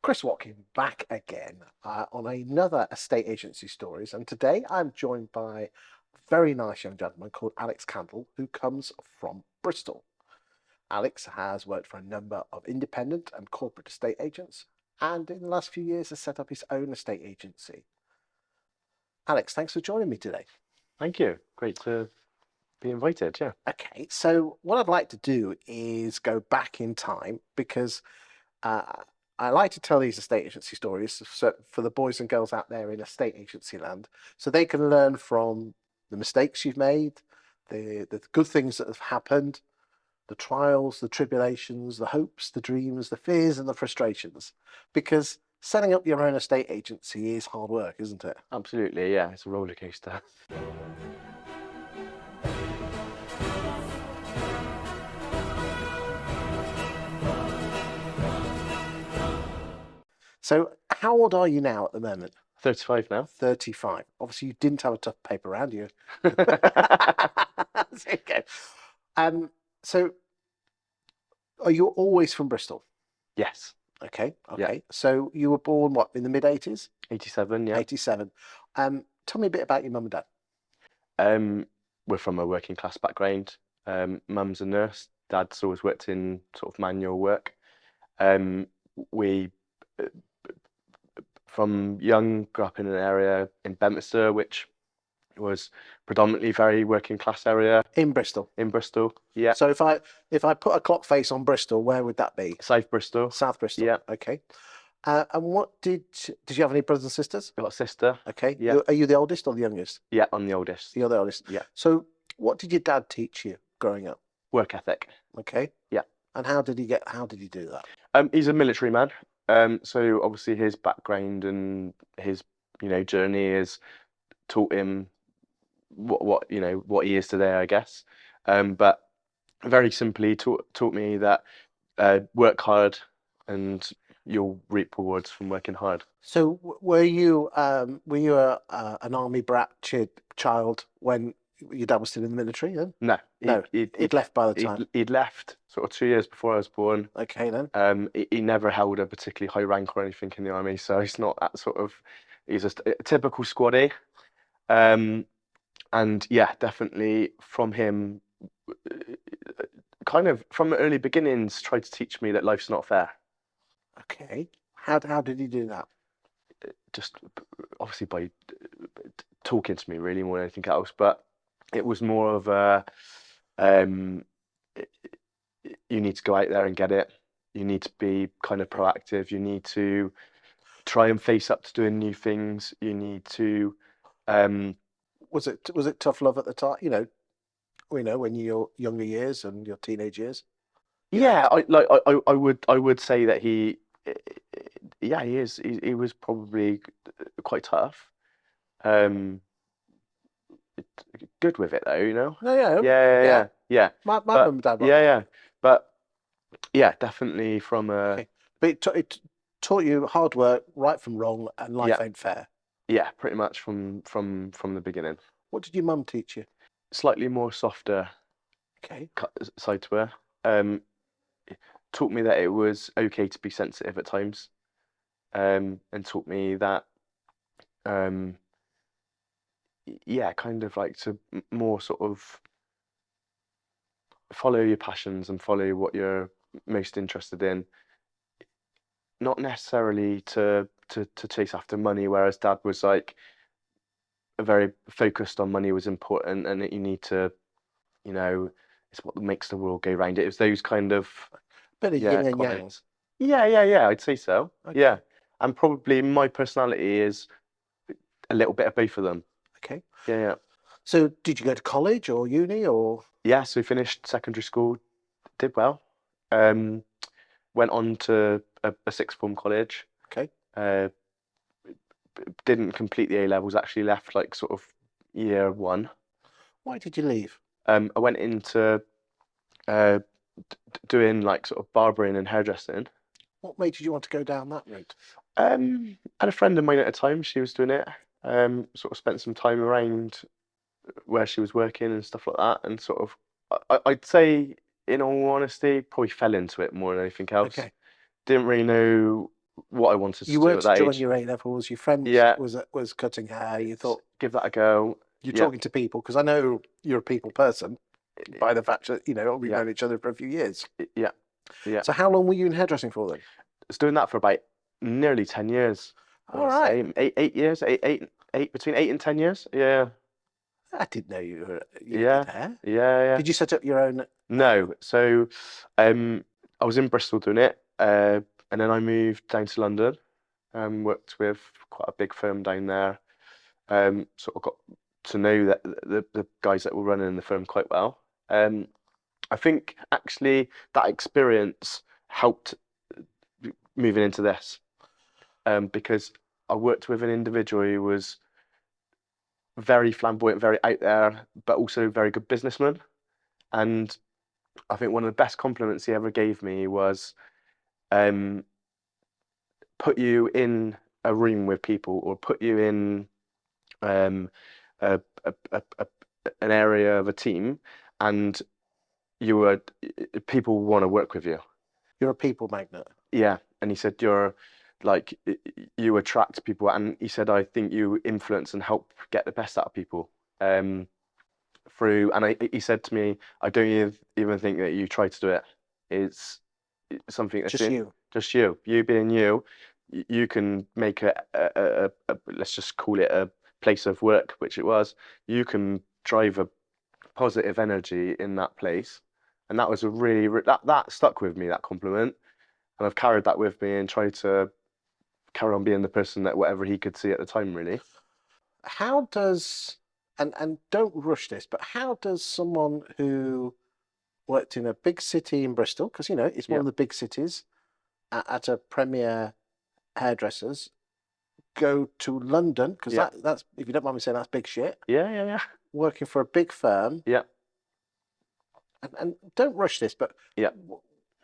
Chris Watkin back again on another estate agency stories, and today I'm joined by a very nice young gentleman called Alex Cantle, who comes from Bristol. Alex has worked for a number of independent and corporate estate agents, and in the last few years has set up his own estate agency. Alex, thanks for joining me today. Thank you. Great to be invited. Yeah. Okay, so what I'd like to do is go back in time because uh, I like to tell these estate agency stories for the boys and girls out there in estate agency land, so they can learn from the mistakes you've made, the good things that have happened, the trials, the tribulations, the hopes, the dreams, the fears, and the frustrations. Because setting up your own estate agency is hard work, isn't it? Absolutely. Yeah. It's a roller coaster. So, how old are you now at the moment? 35 now. 35. Obviously, you didn't have a tough paper around you. Okay. So are you always from Bristol? Yes. Okay. Yeah. So you were born what, in the mid 80s? 87. Yeah. 87. Tell me a bit about your mum and dad. We're from a working class background. Mum's a nurse. Dad's always worked in sort of manual work. We, from young, grew up in an area in Bedminster, which was predominantly very working class area In Bristol. in Bristol. Yeah. So if I put a clock face on Bristol, where would that be? South Bristol. South Bristol. Yeah. Okay. And what did you have any brothers and sisters? Got a sister. Okay. Yeah. Are you the oldest or the youngest? Yeah. I'm the oldest. You're the oldest. Yeah. So what did your dad teach you growing up? Work ethic. Okay. Yeah. And how did he do that? He's a military man. So obviously his background and his, journey has taught him what he is today, I guess. But very simply taught me that work hard and you'll reap rewards from working hard. So were you an army brat child when your dad was still in the military then? No, No, he'd left by the time. he'd left sort of 2 years before I was born. Okay then. He never held a particularly high rank or anything in the army, so he's not that sort of. He's just a typical squaddy. And yeah, definitely from him, kind of from early beginnings, tried to teach me that life's not fair. Okay. How did he do that? Just obviously by talking to me really more than anything else, but it was more of a you need to go out there and get it. You need to be kind of proactive. You need to try and face up to doing new things. You need to Was it tough love at the time? When your younger years and your teenage years. yeah, I would say that yeah, he was probably quite tough. Um, Good with it though, No, yeah, Yeah. My But mum and dad were. yeah. But yeah, definitely from Okay. But it taught you hard work, right from wrong, and life yeah, ain't fair. yeah, pretty much from the beginning. What did your mum teach you? Slightly more softer Okay. side to her. Taught me that it was okay to be sensitive at times. And taught me that um yeah, kind of like to more sort of follow your passions and follow what you're most interested in, not necessarily to chase after money, whereas dad was like very focused on money was important and that you need to, it's what makes the world go round. It was those kind of Bit of yin and yang. comments. Yeah, I'd say so. Okay. Yeah. And probably my personality is a little bit of both of them. Okay. Yeah. So did you go to college or uni or? Yeah, so we finished secondary school, did well. Um, Went on to a sixth form college. Okay. Uh, didn't complete the A levels, actually left like sort of year one. Why did you leave? I went into uh, doing like sort of barbering and hairdressing. What made you want to go down that route? Had a friend of mine at the time, she was doing it. Sort of spent some time around where she was working and stuff like that, and sort of, I'd say, in all honesty, probably fell into it more than anything else. Okay. Didn't really know what I wanted You to do were at to that join age. your A levels. Your friend Yeah, was cutting hair. You thought give that a go. you're Yeah, talking to people because I know you're a people person by the fact that we've yeah, known each other for a few years. yeah, yeah. So how long were you in hairdressing for then? I was doing that for about nearly 10 years. I All want to right. say 8 years, between 8 and 10 years. Yeah, I didn't know you did yeah, hair. yeah, yeah. Did you set up your own? No, so um, I was in Bristol doing it, and then I moved down to London. Worked with quite a big firm down there. Sort of got to know that the guys that were running the firm quite well. Um, I think actually that experience helped moving into this, because I worked with an individual who was very flamboyant, very out there, but also very good businessman. And I think one of the best compliments he ever gave me was, um, put you in a room with people or put you in, um, a, an area of a team, and you were people want to work with you. You're a people magnet. Yeah, and he said you're like you attract people, and he said I think you influence and help get the best out of people. Um, he said to me, I don't even think that you try to do it. It's something that's Just in you. just you. You being you, you can make let's just call it a place of work, which it was. You can drive a positive energy in that place, and that was a that stuck with me, that compliment, and I've carried that with me and tried to carry on being the person that whatever he could see at the time, really. How does and don't rush this, but how does someone who worked in a big city in Bristol, because it's one Yeah, of the big cities, at a premier hairdressers, go to London? Because yeah, that's if you don't mind me saying, that's big shit. yeah, yeah, yeah, Working for a big firm, yeah, and don't rush this, but yeah,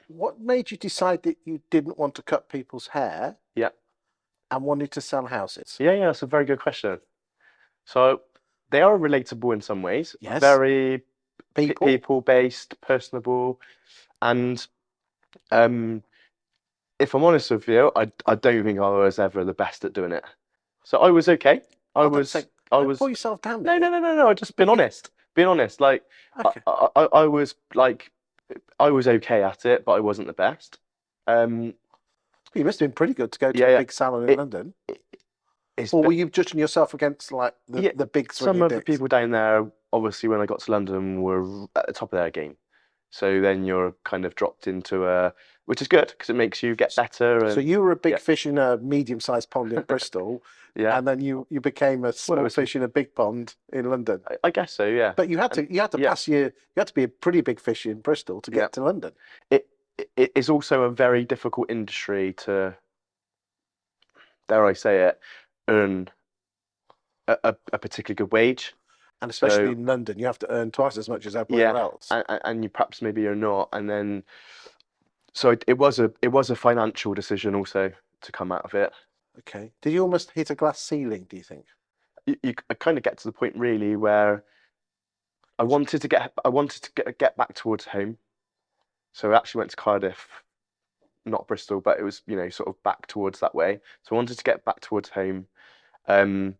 what made you decide that you didn't want to cut people's hair yeah, and wanted to sell houses? yeah, yeah. That's a very good question. So they are relatable in some ways, Yes, very people. people based, personable, and um, if I'm honest with you, I don't think I was ever the best at doing it. So I was okay. I Oh, don't was say, I don't pull was yourself down no, no, here. no, no, no. I just been You, honest. Being honest. Like okay. I was like I was okay at it, but I wasn't the best. Um, You must have been pretty good to go to yeah, a yeah. big salon in It, London. it it's Or were you judging yourself against like the, yeah. the big Some swinging of the dicks? people down there, obviously, when I got to London, were at the top of their game. So then you're kind of dropped into which is good because it makes you get better So and you were a yeah, big fish in a medium-sized pond in Bristol, yeah. and then you became a Well, it small was, fish in a big pond in London. I guess so, yeah. But And you had to yeah, pass you had to be a pretty big fish in Bristol to yeah. get to London. It it is also a very difficult industry to, dare I say it, earn a particularly good wage. And especially So in London, you have to earn twice as much as everywhere yeah, else. and you perhaps maybe you're not, and then so it was a financial decision also to come out of it. Okay. Did you almost hit a glass ceiling, do you think? You kind of get to the point really where I wanted to get back towards home. So I actually went to Cardiff, not Bristol, but it was, sort of back towards that way. So I wanted to get back towards home. Um,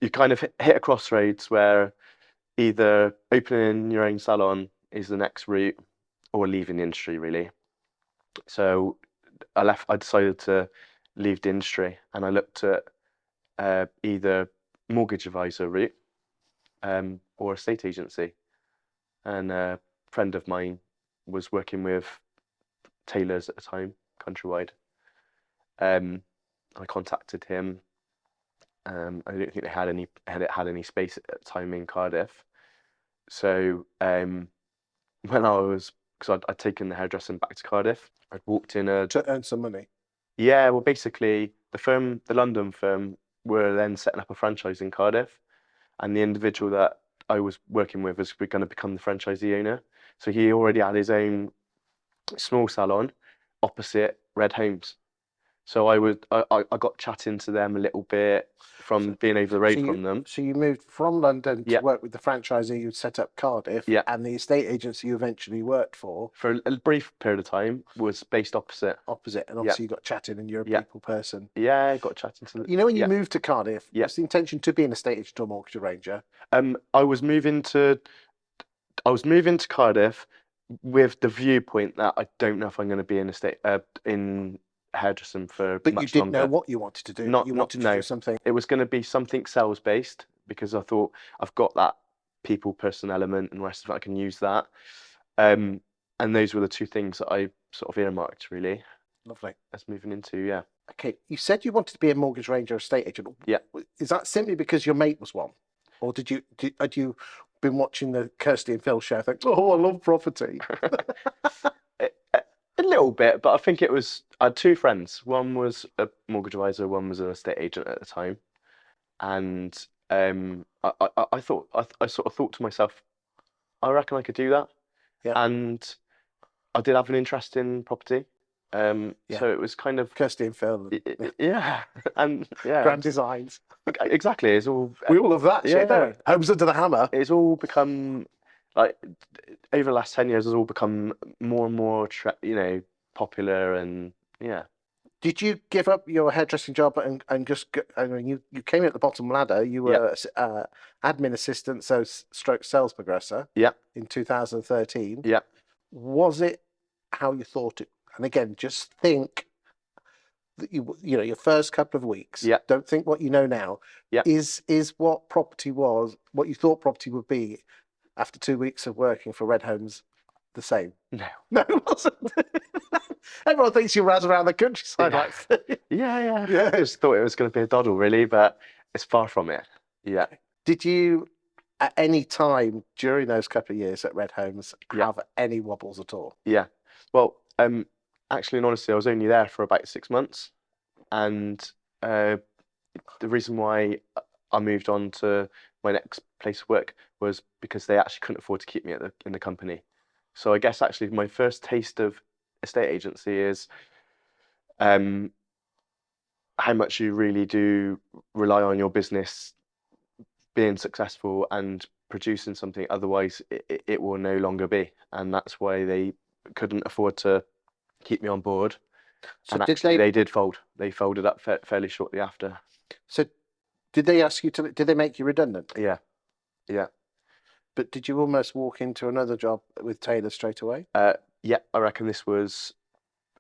you kind of hit a crossroads where either opening your own salon is the next route or leaving the industry really. So I decided to leave the industry and I looked at either mortgage advisor route, or estate agency. And a friend of mine was working with tailors at the time, countrywide. Um, I contacted him. I don't think they had any space at the time in Cardiff. So when I was because I'd taken the hairdressing back to Cardiff, I'd walked in a To earn some money. yeah. Well, basically the London firm, were then setting up a franchise in Cardiff, and the individual that I was working with was going to become the franchisee owner. So he already had his own small salon opposite Red Homes. So I got chatting to them a little bit from So, being over the so road you from them. so you moved from London to Yeah, work with the franchisee you'd set up Cardiff, yeah. and the estate agency you eventually worked for For a brief period of time was based opposite. opposite. And Yeah, obviously you got chatting, and you're a yeah, people person. yeah. Got chatting to You know, when you yeah, moved to Cardiff, yeah. was the intention to be an estate agent or mortgage arranger? I was moving to Cardiff with the viewpoint that I don't know if I'm going to be in hairdressing for But you much didn't know longer. what you wanted to do, that you Not wanted to do no. something. It was going to be something sales based because I thought I've got that people person element and the rest of it I can use that. Um, and those were the two things that I sort of earmarked really Lovely. as moving into. Yeah, Okay, you said you wanted to be a mortgage arranger or estate agent. yeah. Is that simply because your mate was one? Or had you been watching the Kirsty and Phil show? Think, oh, I love property. A little bit, but I think it was I had two friends. One was a mortgage advisor, one was an estate agent at the time, and I thought I sort of thought to myself, I reckon I could do that, Yeah, and I did have an interest in property, yeah. so it was kind of Kirsty and Phil, and yeah, and yeah, Grand Designs. exactly. It's all We all love that yeah, shit, don't yeah. we? Homes under the hammer. It's all become like over the last 10 years, it's all become more and more popular and yeah. Did you give up your hairdressing job and just I mean, you came in at the bottom ladder. You Yeah, were admin assistant, so stroke sales progressor yeah, in 2013. yeah, Was it how you thought it? And again, just think that you know your first couple of weeks. yeah, Don't think what you know now. yeah. Is what property was, what you thought property would be after 2 weeks of working for Red Homes, the same? No. No, it wasn't. Everyone thinks you razz around the countryside Yeah. like. Yeah, yeah. I Yeah. just thought it was going to be a doddle, really, but it's far from it. Yeah, Did you, at any time during those couple of years at Red Homes, yeah, have any wobbles at all? yeah. Well, actually, and honestly, I was only there for about 6 months, and uh, the reason why I moved on to my next place of work was because they actually couldn't afford to keep me in the company. So I guess actually my first taste of estate agency is um, how much you really do rely on your business being successful and producing something. Otherwise, it will no longer be. And that's why they couldn't afford to keep me on board. So And did actually, they? they did fold. They folded up fairly shortly after. So did they ask you to? Did they make you redundant? Yeah, yeah. But did you almost walk into another job with Taylor straight away? Yeah, I reckon this was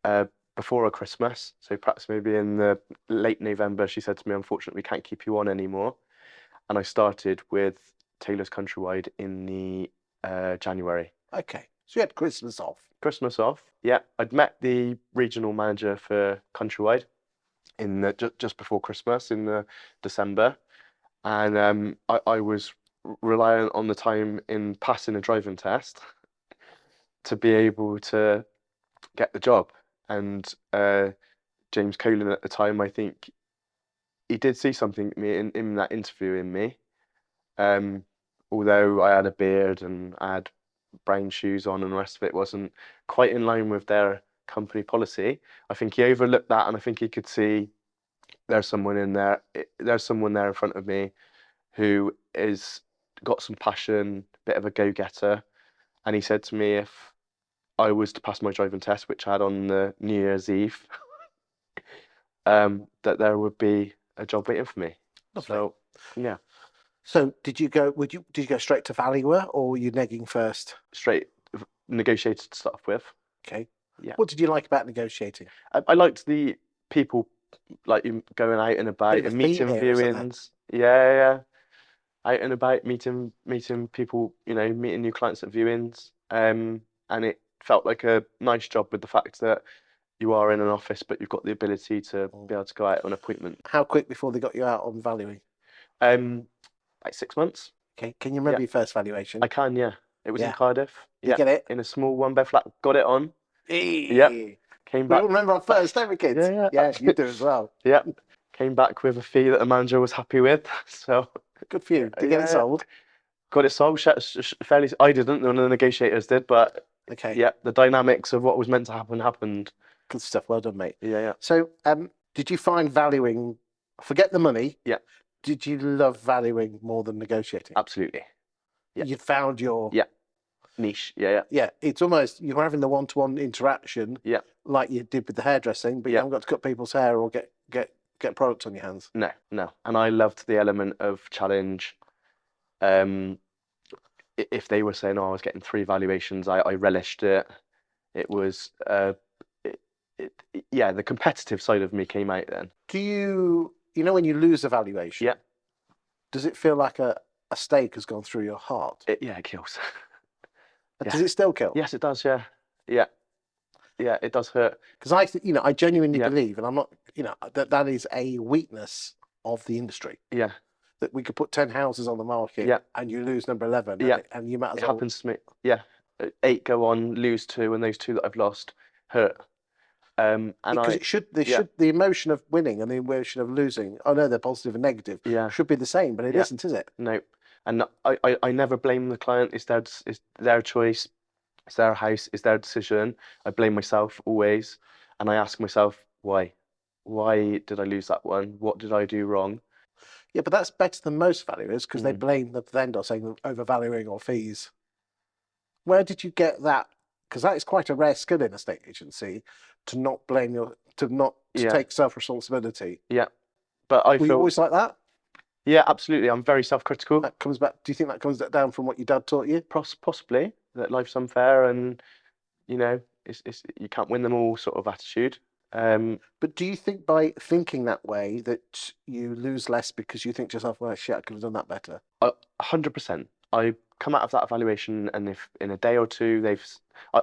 uh, before a Christmas. So perhaps maybe in the late November, she said to me, unfortunately, we can't keep you on anymore. And I started with Taylor's Countrywide in the January. Okay, so you had Christmas off. Christmas off. Yeah, I'd met the regional manager for Countrywide in just before Christmas in the December, and I was reliant on the time in passing a driving test to be able to get the job. And James Colin at the time, I think he did see something in me in that interview in me. Um, Although I had a beard and I had brown shoes on and the rest of it wasn't quite in line with their company policy. I think he overlooked that and I think he could see there's someone there in front of me who is got some passion, bit of a go-getter. And he said to me if I was to pass my driving test, which I had on the New Year's Eve, that there would be a job waiting for me. Lovely. So yeah, So did you go? Did you go straight to valuer, or were you negging first? straight negotiated to start off with. Okay. Yeah. What did you like about negotiating? I liked the people like you going out and about Bit of and a theme meeting here, isn't there? viewings. Yeah, yeah. Out and about meeting people, meeting new clients at viewings. And it felt like a nice job with the fact that you are in an office, but you've got the ability to Mm. be able to go out on appointment. How quick before they got you out on valuing? Um, like 6 months. Okay. Can you Yeah, remember your first valuation? I can. Yeah, it was in Yeah. Cardiff. Did you Yeah, get it? in a small one bed flat. Got it on. Yep. Hey. Came We back. all remember our first, don't we, kids? Yeah, Yeah, yeah. you do as well. Yeah. Came back with a fee that the manager was happy with. So Good for you. Did you get it yeah, sold? got it sold fairly. I didn't, the negotiators did, but Okay. yeah, the dynamics of what was meant to happen happened. Good stuff. Well done, mate. Yeah, yeah, So, did you find valuing, forget the money, yeah. did you love valuing more than negotiating? Absolutely. Yeah, You found your, yeah. Niche. Yeah, yeah, yeah, it's almost, you're having the one-to-one interaction yeah, like you did with the hairdressing, but you yeah. haven't got to cut people's hair or get products on your hands. No, no. And I loved the element of challenge. Um, if they were saying, "Oh, I was getting three valuations," I relished it. It was, it, yeah, the competitive side of me came out then. Do you know when you lose a valuation, Yeah, does it feel like a stake has gone through your heart? yeah, it kills. Does Yeah. it still kill? Yes, it does. Yeah, yeah, yeah. It does hurt. Because I genuinely Yeah, believe, and I'm not, that is a weakness of the industry. yeah, That we could put 10 houses on the market yeah, and you lose number 11, yeah. and you might as It well. happens to me. Yeah, eight go on, lose two, and those two that I've lost hurt. And Because I, it should, they yeah, should, the emotion of winning and the emotion of losing, I know they're positive and negative, yeah, should be the same, but it yeah. isn't, is it? No, and I never blame the client. It's their choice. It's their house. It's their decision. I blame myself always, and I ask myself why. Why did I lose that one? What did I do wrong? Yeah, but that's better than most valuers because they Mm. blame the vendor saying overvaluing or fees. Where did you get that? Because that is quite a rare skill in a state agency to not blame to Yeah, take self responsibility. yeah. But I Were you feel, always like that? yeah, absolutely. I'm very self-critical. That comes back. Do you think that comes down from what your dad taught you? Possibly that life's unfair, and it's you can't win them all sort of attitude. Um, But do you think by thinking that way that you lose less because you think to yourself, well, shit, I could have done that better? 100%. I come out of that evaluation, and if in a day or two I,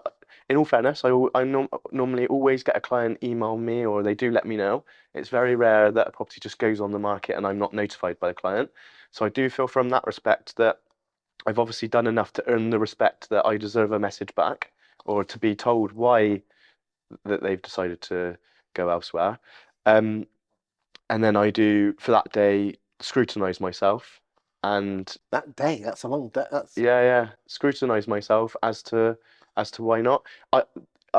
in all fairness, normally always get a client email me or they do let me know. It's very rare that a property just goes on the market and I'm not notified by the client. So I do feel from that respect that I've obviously done enough to earn the respect that I deserve a message back or to be told why that they've decided to go elsewhere. Um, and then I do for that day scrutinize myself and That day, that's a long day. That's yeah, yeah. Scrutinize myself as to why not. I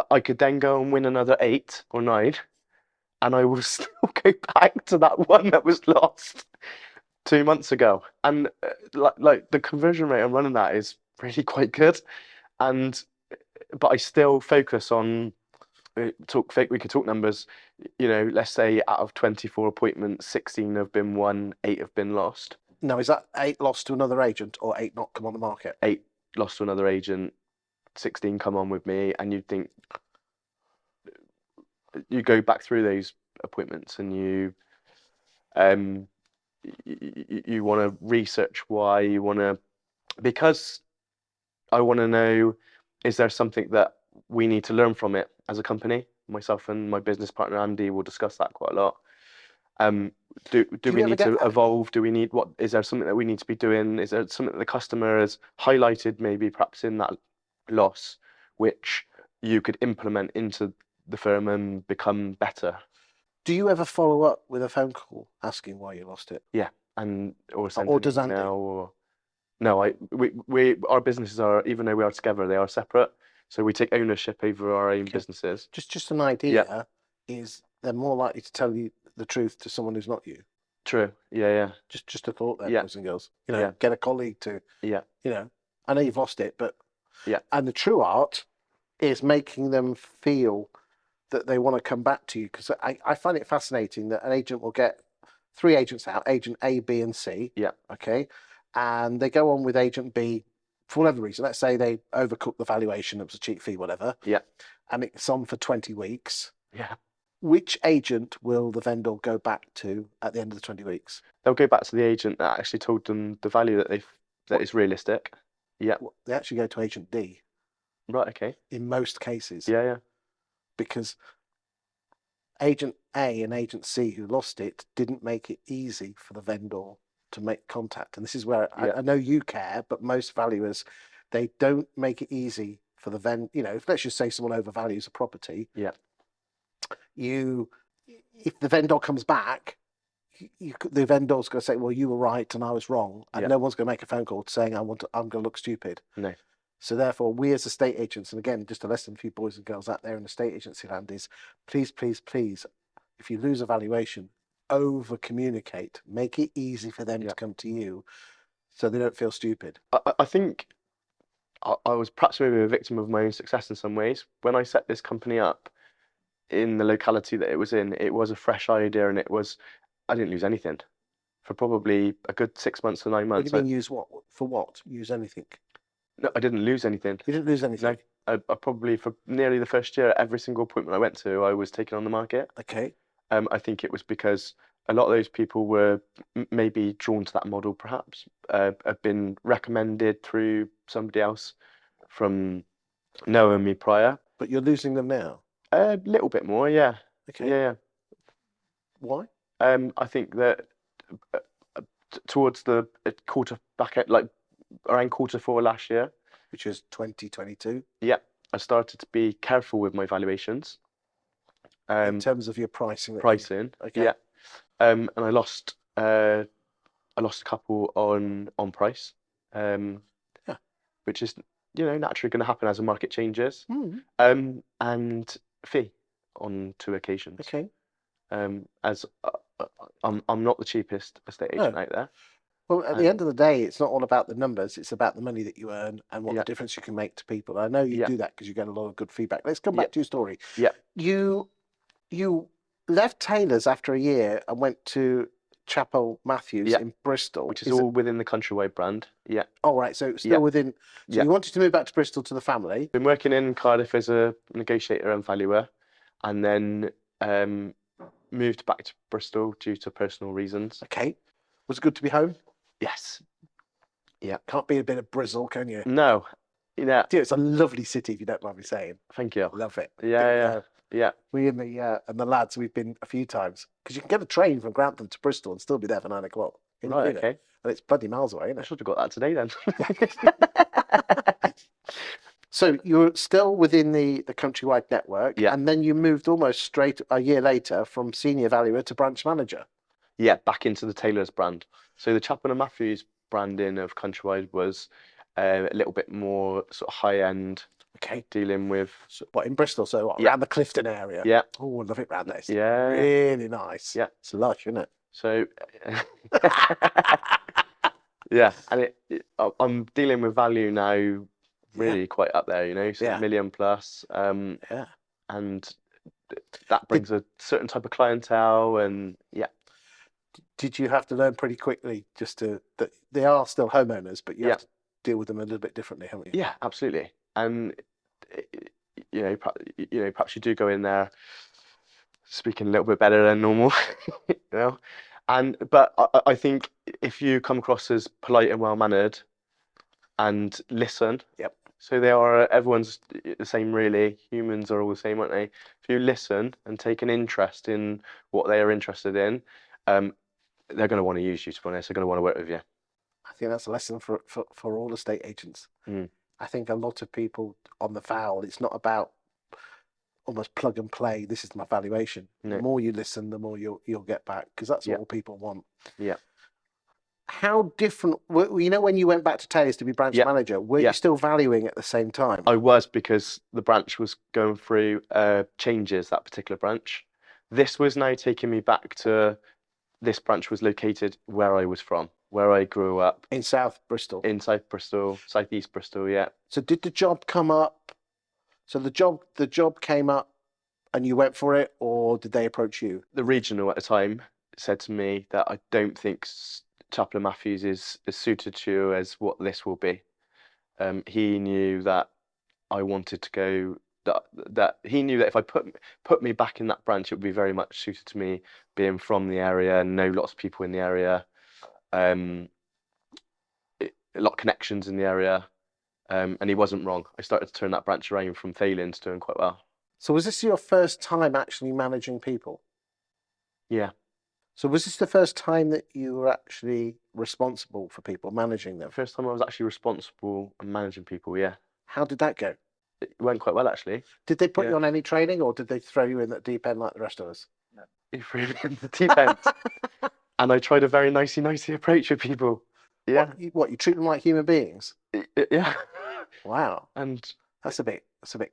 I could then go and win another eight or nine, and I will still go back to that one that was lost 2 months ago. And like the conversion rate I'm running at is really quite good. And but I still focus on we could talk numbers. Let's say out of 24 appointments, 16 have been won, eight have been lost. no, is that eight lost to another agent or eight not come on the market? Eight lost to another agent, 16 come on with me, and you'd think you go back through those appointments and um you want to research why you want to because I want to know, is there something that we need to learn from it as a company? Myself and my business partner Andy will discuss that quite a lot. Um, do Do we you ever need get to that? evolve? Do we need what? Is there something that we need to be doing? Is there something that the customer has highlighted maybe perhaps in that loss, which you could implement into the firm and become better? Do you ever follow up with a phone call asking why you lost it? Yeah, and or send Or an does Andy? email or no, we our businesses are, even though we are together, they are separate. So we take ownership over our own Okay. businesses. Just an Yeah, idea is they're more likely to tell you the truth to someone who's not you. true. Yeah, yeah, Just a thought there, yeah, boys and girls. yeah, Get a colleague to, yeah, you know, I know you've lost it, but yeah, and the true art is making them feel that they want to come back to you because I find it fascinating that an agent will get three agents out, agent A, B, and C, yeah, okay, and they go on with agent B for whatever reason. Let's say they overcooked the valuation, it was a cheap fee, whatever, yeah, and it's on for 20 weeks. yeah. Which agent will the vendor go back to at the end of the 20 weeks? They'll go back to the agent that actually told them the value that What, is realistic. Yeah, they actually go to agent D right. Okay. in most cases Yeah, yeah, because agent A and agent C who lost it didn't make it easy for the vendor to make contact. And this is where yeah, I know you care, but most valuers, they don't make it easy for the vendor. If let's just say someone overvalues a property, yeah, you, if the vendor comes back, the vendor's going to say, well, you were right and I was wrong. And yeah. no one's going to make a phone call saying, I'm going to look stupid. No. So therefore, we as estate agents, and again, just a lesson for you boys and girls out there in estate agency land is, please, please, please, if you lose a valuation, over communicate. Make it easy for them Yeah. to come to you, so they don't feel stupid. I think I was perhaps maybe a victim of my own success in some ways. When I set this company up in the locality that it was in, it was a fresh idea, and I didn't lose anything for probably a good 6 months to nine What do months. you mean use what? For what? Use anything? No, I didn't lose anything. You didn't lose No, anything. I probably for nearly the first year, every single appointment I went to, I was taken on the market. Okay. I think it was because a lot of those people were maybe drawn to that model, perhaps, have been recommended through somebody else from knowing me prior. But you're losing them now. A little bit more, yeah. Okay. Yeah, Why? yeah. I think that uh, towards the quarter back at like around quarter 4 last year, Which is 2022. yeah, I started to be careful with my valuations. In terms of your pricing. Pricing, Okay. yeah. And I lost a couple on price, um, Yeah. which is naturally going to happen as the market changes. Mm. And fee on 2 occasions. Okay. As I'm not the cheapest estate agent No. out there. Well, at the end of the day, it's not all about the numbers. It's about the money that you earn and what Yeah, the difference you can make to people. I know you yeah, do that because you get a lot of good feedback. Let's come yeah, back to your story. yeah, You left Taylor's after a year and went to Chapel Matthews yeah. in Bristol. Which is all within the Countrywide brand. Yeah, all right? So yeah, still within. So yeah. you wanted to move back to Bristol to the family. Been working in Cardiff as a negotiator and valuer, and then moved back to Bristol due to personal reasons. Okay. Was it good to be home? Yes. Yeah. Can't be a bit of Bristol, can you? No. Yeah. Dude, it's a lovely city, if you don't mind me saying. Thank you. Love it. Yeah. Yeah. We and the lads, we've been a few times because you can get a train from Grantham to Bristol and still be there for 9 o'clock. Right. Okay. And it's bloody miles away, isn't I it? should have got that today then. So you're still within the Countrywide network, Yeah. and then you moved almost straight a year later from senior valuer to branch manager. Yeah, back into the Taylor's brand. So the Chapman and Matthews branding of Countrywide was a little bit more sort of high end, Okay. dealing with What, in Bristol? So what, Yeah. around the Clifton area? yeah, Oh, I love it round there. It's yeah, really nice. Yeah. It's lush, isn't it? so yeah, and I'm dealing with value now, really quite up there, so Yeah. million plus, Yeah. and that brings a certain type of clientele, and yeah, Did you have to learn pretty quickly that they are still homeowners, but you Yeah. have to deal with them a little bit differently, haven't you? yeah, absolutely, and perhaps you do go in there speaking a little bit better than normal, you know. But I think if you come across as polite and well mannered and listen, Yep. so everyone's the same really. Humans are all the same, aren't they? If you listen and take an interest in what they are interested in, they're going to want to use you, to be honest. They're going to want to work with you. I think that's a lesson for all estate agents. Mm. I think a lot of people on the foul, it's not about almost plug and play. This is my valuation. No. The more you listen, the more you'll get back, because that's Yeah. all people want. Yeah. How different, when you went back to Taylor's to be branch Yeah. manager, were Yeah. you still valuing at the same time? I was, because the branch was going through changes, that particular branch. This was now taking me back to, this branch was located where I was from, where I grew up. In South Bristol. In South Bristol, Southeast Bristol, yeah. So did the job come up? So the job came up and you went for it, or did they approach you? The regional at the time said to me that I don't think Chaplain Matthews is as suited to you as what this will be. He knew that I wanted to go, that he knew that if I put me back in that branch, it would be very much suited to me, being from the area, know lots of people in the area, a lot of connections in the area, and he wasn't wrong. I started to turn that branch around from failing to doing quite well. So was this your first time actually managing people? Yeah. So was this the first time that you were actually responsible for people, managing them? First time I was actually responsible and managing people, yeah. How did that go? It went quite well, actually. Did they put Yeah. you on any training, or did they throw you in that deep end like the rest of us? He threw me in the deep end. And I tried a very nicey approach with people. Yeah. What, you treat them like human beings? Yeah. Wow. And That's a bit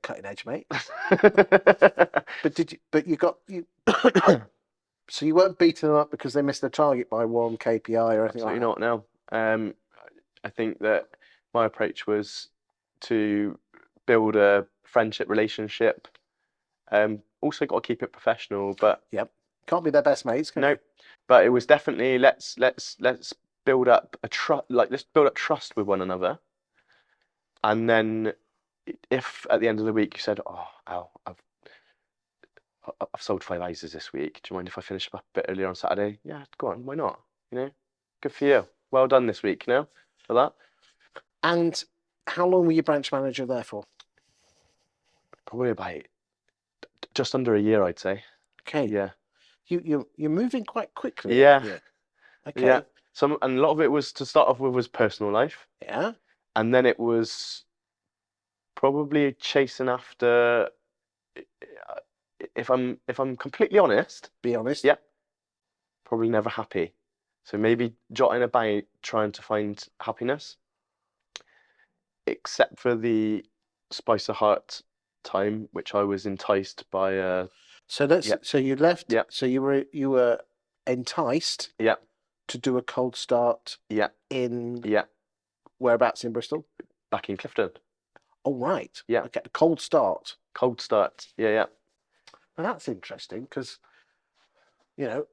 cutting edge, mate. absolutely But did you? But you got you. So you weren't beaten up because they missed the target by one KPI or anything like that. not now. Um, I think that my approach was to build a friendship relationship. Also got to keep it professional, but Yep. Can't be their best mates, can no, you? but it was definitely let's build up a trust, like let's build up trust with one another. And then if at the end of the week you said, "Oh, Al, I've sold 5 houses this week. Do you mind if I finish up a bit earlier on Saturday?" Yeah, go on, why not? You know, good for you. Well done this week, for that. And how long were you branch manager there for? Probably about just under a year, I'd say. Okay. Yeah. You're moving quite quickly at that Yeah, year. yeah. Okay. And a lot of it was to start off with was personal life, Yeah. and then it was probably chasing after. If I'm completely honest, Be honest. yeah, probably never happy. So maybe jotting about trying to find happiness, except for the Spice of Heart time, which I was enticed by. So let's. Yeah, So you left. yeah, So you were enticed yeah, to do a cold start yeah, in yeah. whereabouts in Bristol? Back in Clifton. Oh, right. Yeah, Okay. Cold start. cold start. Yeah, yeah, Now that's interesting because you know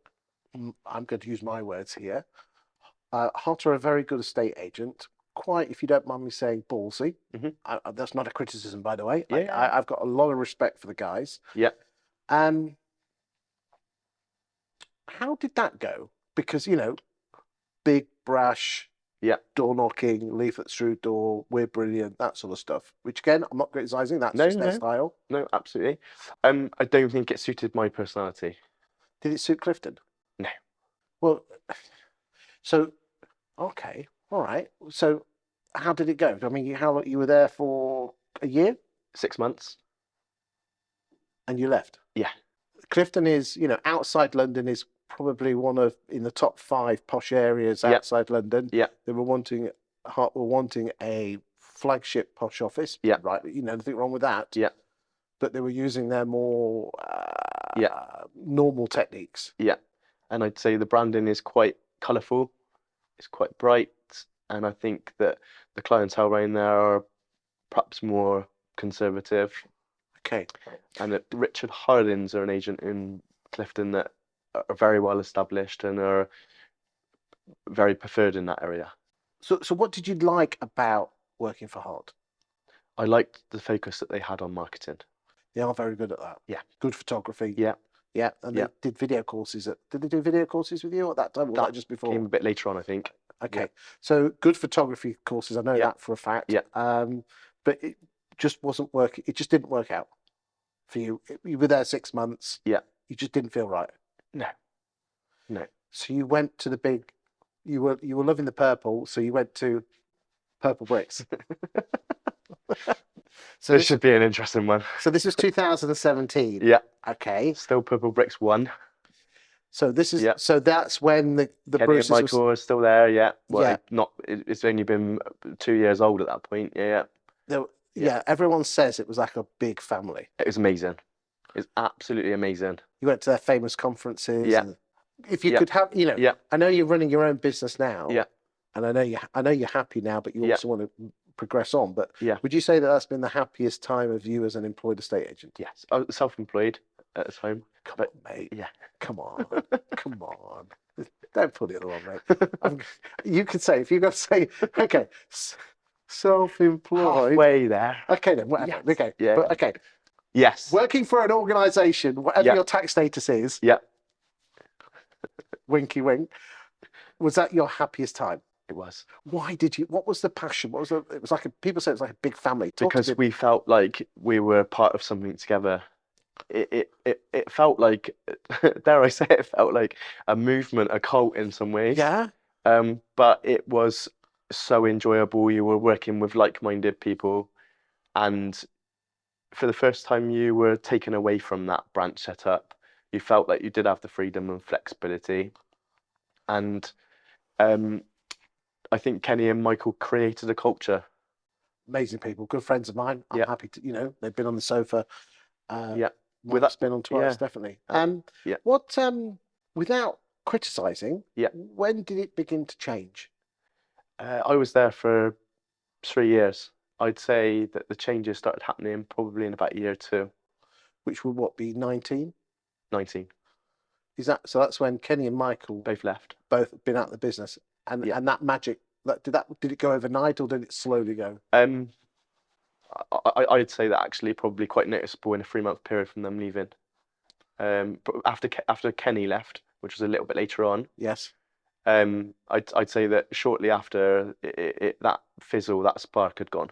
I'm going to use my words here. Hart are a very good estate agent. Quite, if you don't mind me saying, ballsy. hmm That's not a criticism, by the way. yeah, yeah, I've got a lot of respect for the guys. yeah. Um, how did that go? Because big brash Yeah. door knocking, leaflets through door, we're brilliant, that sort of stuff. Which again, I'm not criticizing. That's No, just their no, style. no, absolutely. I don't think it suited my personality. Did it suit Clifton? No, Well, so okay, all right. So how did it go? I mean, how long you were there for a year 6 months. and you left? Yeah, Clifton is, outside London is probably one of in the top five posh areas yeah, outside London. yeah, They were wanting a flagship posh office, yeah, right? Nothing wrong with that. yeah, But they were using their more yeah, normal techniques. yeah. And I'd say the branding is quite colourful. It's quite bright, and I think that the clientele around there are perhaps more conservative. Okay. And that Richard Hardings are an agent in Clifton that are very well established and are very preferred in that area. So what did you like about working for Hart? I liked the focus that they had on marketing. They are very good at that. Yeah, Good photography. yeah, Yeah, and yeah. they did video courses. Did they do video courses with you at that time, or was that That just came before? a bit later on, I think. Yeah, Okay, so good photography courses. I know yeah, that for a fact. yeah, But it just wasn't working. It just didn't work out for you. You were there 6 months. yeah. You just didn't feel right. No, no. So you went to the big. You were loving the purple, so you went to Purple Bricks. So This this should be an interesting one. so this was 2017. Yeah, Okay. still Purple Bricks 1. So Yeah, that's when the Kenny and Bruces was. Michael are still there. Yeah, well, Yeah. it's only been 2 years old at that point. Yeah, yeah, yeah. Yeah, everyone says it was like a big family. It was amazing. It's absolutely amazing. You went to their famous conferences, Yeah, and if you yeah, could have, yeah, I know you're running your own business now, yeah, and I know you're happy now, but you yeah, also want to progress on. But yeah. would you say that that's been the happiest time of you as an employed estate agent? Yes, I was self-employed at the time, Come but on, mate. yeah. Come on. Come on. Don't put it on, mate. You could say if you got to say, okay, self-employed. Halfway there. Okay, then whatever. Yes. Okay, Yeah. but okay, Yes. working for an organisation, whatever Yeah. your tax status is, Yeah. winky wink, was that your happiest time? It was Why did you? What was the passion? What was the? It was like people say it's like a big family. Talk to because people. we felt like we were part of something together. It felt like, dare I say, it felt like a movement, a cult in some ways. Yeah. But it was so enjoyable. You were working with like-minded people, and for the first time, you were taken away from that branch setup. You felt like you did have the freedom and flexibility, and um, I think Kenny and Michael created a culture. amazing people, good friends of mine. I'm Yeah, happy to, they've been on the sofa. Uh, yeah. With Mike's that, been on twice, yeah, definitely. uh, yeah, What without criticizing, yeah. when did it begin to change? I was there for 3 years. I'd say that the changes started happening probably in about year two, Which would what be 19? 19. Is that so? That's when Kenny and Michael Both left. both been out of the business, and Yeah. that magic did it go overnight or did it slowly go? Um, I'd say that actually probably quite noticeable in a 3 month period from them leaving. But after Kenny left, which was a little bit later on, Yes, I'd say that shortly after that fizzle, that spark had gone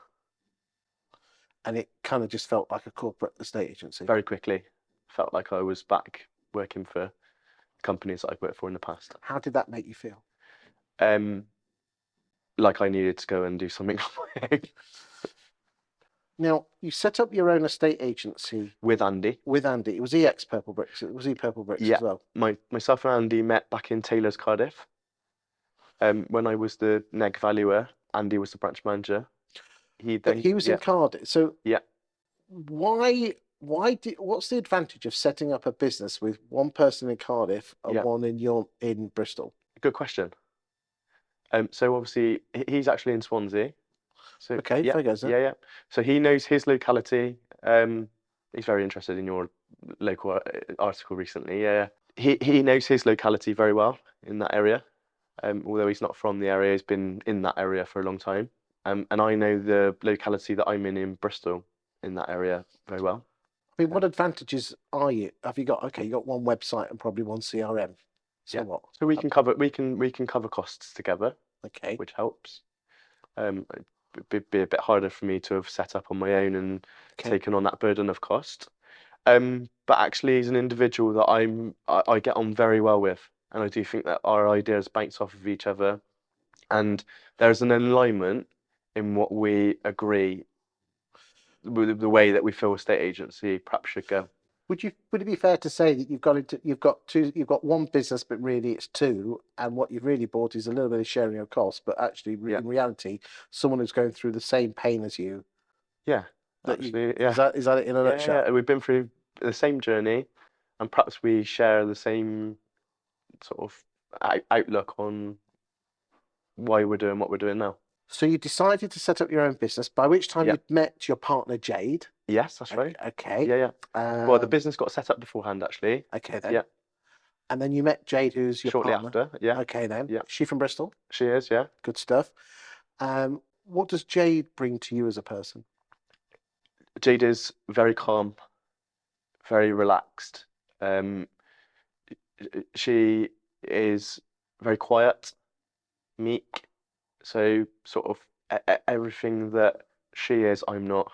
and it kind of just felt like a corporate estate agency. very quickly. Felt like I was back working for companies that I've worked for in the past. How did that make you feel? Um, like I needed to go and do something on my own Now you set up your own estate agency with Andy. with Andy. Was he ex Purple Bricks? Was he Purple Bricks Yeah, as well? myself and Andy met back in Taylor's, Cardiff. When I was the neg valuer, Andy was the branch manager. He But then he was in yeah, Cardiff. So yeah, what's the advantage of setting up a business with one person in Cardiff and yeah. one in Bristol? Good question. So obviously he's actually in Swansea. So Okay, yeah, fair goes then. yeah, yeah. So he knows his locality. He's very interested in your local article recently. Yeah, yeah. He knows his locality very well in that area. Although he's not from the area, he's been in that area for a long time. And I know the locality that I'm in Bristol, in that area very well. I mean, Uh, what advantages are you? Have you got okay? You got one website and probably one CRM. So yeah. what? So we can cover costs together, Okay, which helps. It'd be a bit harder for me to have set up on my own and okay. taken on that burden of cost. But actually, as an individual that I get on very well with, and I do think that our ideas bounce off of each other, and there's an alignment in what we agree with the way that we feel a state agency perhaps should go. Would it be fair to say that you've got one business, but really it's two, and what you've really bought is a little bit of sharing of costs, but actually Yeah, in reality, someone who's going through the same pain as you. yeah, That you actually, yeah, is that it in a yeah, nutshell? yeah. We've been through the same journey, and perhaps we share the same sort of outlook on why we're doing what we're doing now. So you decided to set up your own business, by which time Yeah. you'd met your partner Jade. Yes, that's right. Okay. Yeah, yeah. Well, the Um, business got set up beforehand, actually. okay then. Yeah. And then you met Jade, who's your Shortly partner. after. Yeah. Okay then. Yeah. Is she from Bristol? She is. Yeah. Good stuff. What does Jade bring to you as a person? Jade is very calm, very relaxed. Um, she is very quiet, meek. So sort of everything that she is, I'm not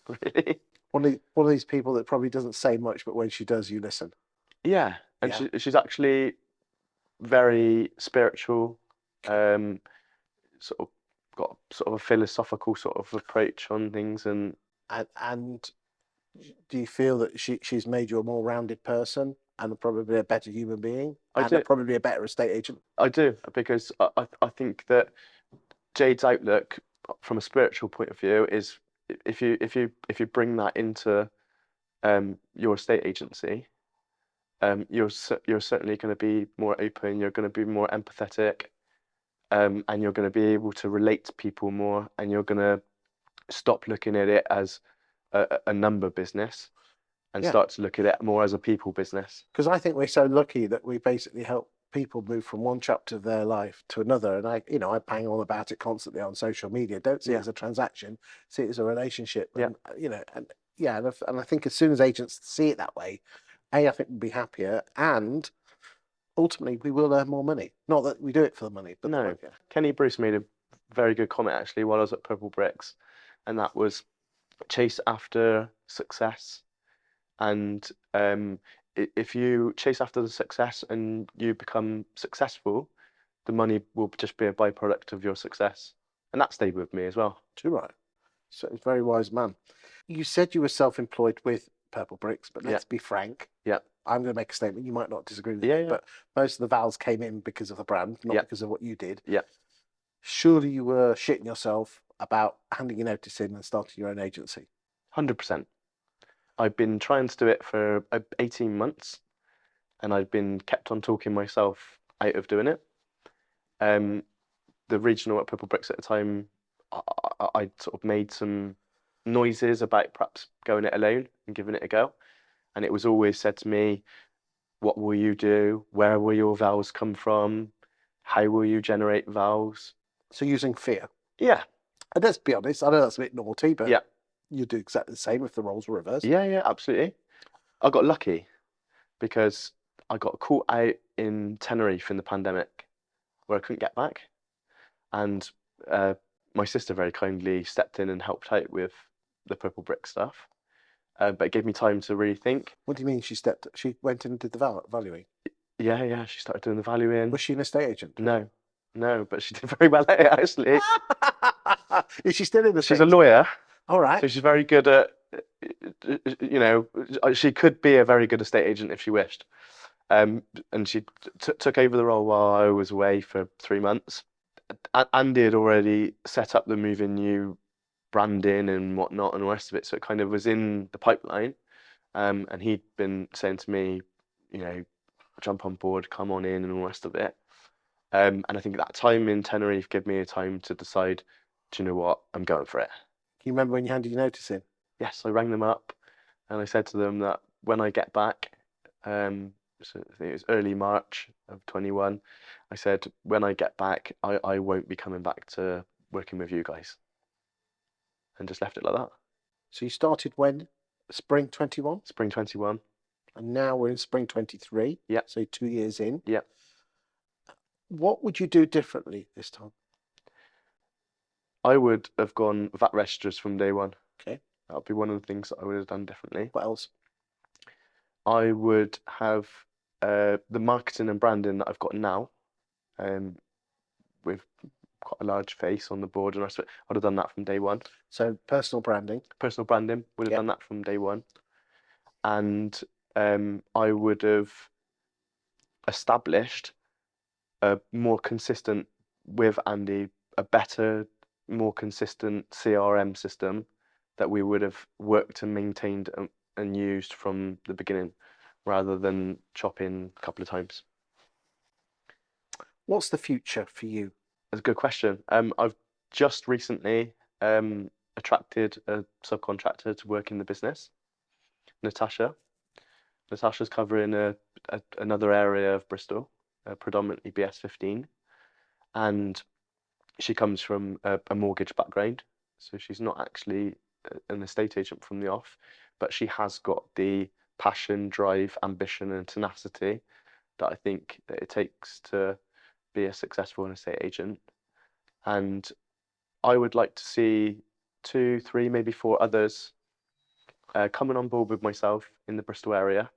really. One of these people that probably doesn't say much, but when she does, you listen. Yeah. And Yeah. she's actually very spiritual. Um, sort of got sort of a philosophical sort of approach on things, and And do you feel that she's made you a more rounded person and probably a better human being I and do, probably a better estate agent? I do, because I think that Jade's outlook from a spiritual point of view is if you bring that into your estate agency, you're certainly going to be more open, you're going to be more empathetic, and you're going to be able to relate to people more, and you're going to stop looking at it as a number business and Yeah. start to look at it more as a people business. Because I think we're so lucky that we basically help people move from one chapter of their life to another. And I bang on about it constantly on social media. Don't see it Yeah, as a transaction, see it as a relationship. yeah, And and yeah, and I think as soon as agents see it that way, I think we'll be happier, and ultimately we will earn more money. Not that we do it for the money, but the no. money. Kenny Bruce made a very good comment actually while I was at Purple Bricks, and that was chase after success. And if you chase after the success and you become successful, the money will just be a byproduct of your success. And that stayed with me as well. Too right. So it's a very wise man. You said you were self-employed with Purple Bricks, but Yeah, let's be frank. yeah, I'm going to make a statement. You might not disagree with yeah, me, yeah, but most of the vowels came in because of the brand, not yeah, because of what you did. yeah. Surely you were shitting yourself about handing your notice in and starting your own agency? 100%. I've been trying to do it for 18 months, and I've been kept on talking myself out of doing it. Um, the regional at Purple Bricks at the time, I sort of made some noises about perhaps going it alone and giving it a go. And it was always said to me, what will you do? Where will your vowels come from? How will you generate vowels? So using fear. Yeah, And let's be honest, I know that's a bit naughty, but yeah, you'd do exactly the same if the roles were reversed. yeah, absolutely. I got lucky because I got caught out in Tenerife in the pandemic where I couldn't get back. And uh, my sister very kindly stepped in and helped out with the purple brick stuff. But it gave me time to really think. What do you mean she went in and did the valuing? Yeah, she started doing the valuing. Was she an estate agent? No, no, but she did very well at it actually. Is she still in the She's a estate? lawyer, All right. so she's very good at, you know, she could be a very good estate agent if she wished. And she took over the role while I was away for 3 months. Andy had already set up the moving new branding and whatnot and the rest of it, so it kind of was in the pipeline. And he'd been saying to me, you know, jump on board, come on in, and all the rest of it. And I think that time in Tenerife gave me a time to decide, do you know what, I'm going for it. Can you remember when you handed your notice in? Yes, I rang them up and I said to them that when I get back, so I think it was early March of 21, I said, when I get back, I won't be coming back to working with you guys. And just left it like that. So you started when? Spring 21? Spring 21. And now we're in spring 23. Yeah. So 2 years in. Yeah. What would you do differently this time? I would have gone VAT registers from day one. Okay. That would be one of the things that I would have done differently. What else? I would have the marketing and branding that I've got now, with quite a large face on the board and the rest of it. I'd have done that from day one. So personal branding. Personal branding, would have Yep. done that from day one. And I would have established a more consistent, with Andy, a better, more consistent CRM system that we would have worked and maintained and used from the beginning rather than chopping a couple of times. What's the future for you? That's a good question. I've just recently attracted a subcontractor to work in the business, Natasha. Natasha's covering another area of Bristol, predominantly BS15, and she comes from a mortgage background, so she's not actually an estate agent from the off, but she has got the passion, drive, ambition, and tenacity that I think that it takes to be a successful estate agent. And I would like to see 2, 3, maybe 4 others coming on board with myself in the Bristol area,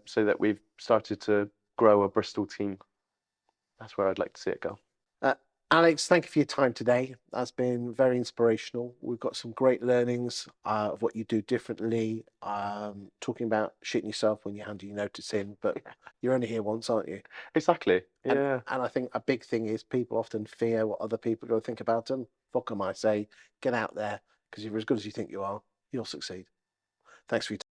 so that we've started to grow a Bristol team. That's where I'd like to see it go. Alex, thank you for your time today. That's been very inspirational. We've got some great learnings of what you do differently. Talking about shitting yourself when you hand your notice in, but you're only here once, aren't you? Exactly. Yeah. And I think a big thing is people often fear what other people are going to think about them. Fuck them, I say. Get out there because if you're as good as you think you are, you'll succeed. Thanks for your time.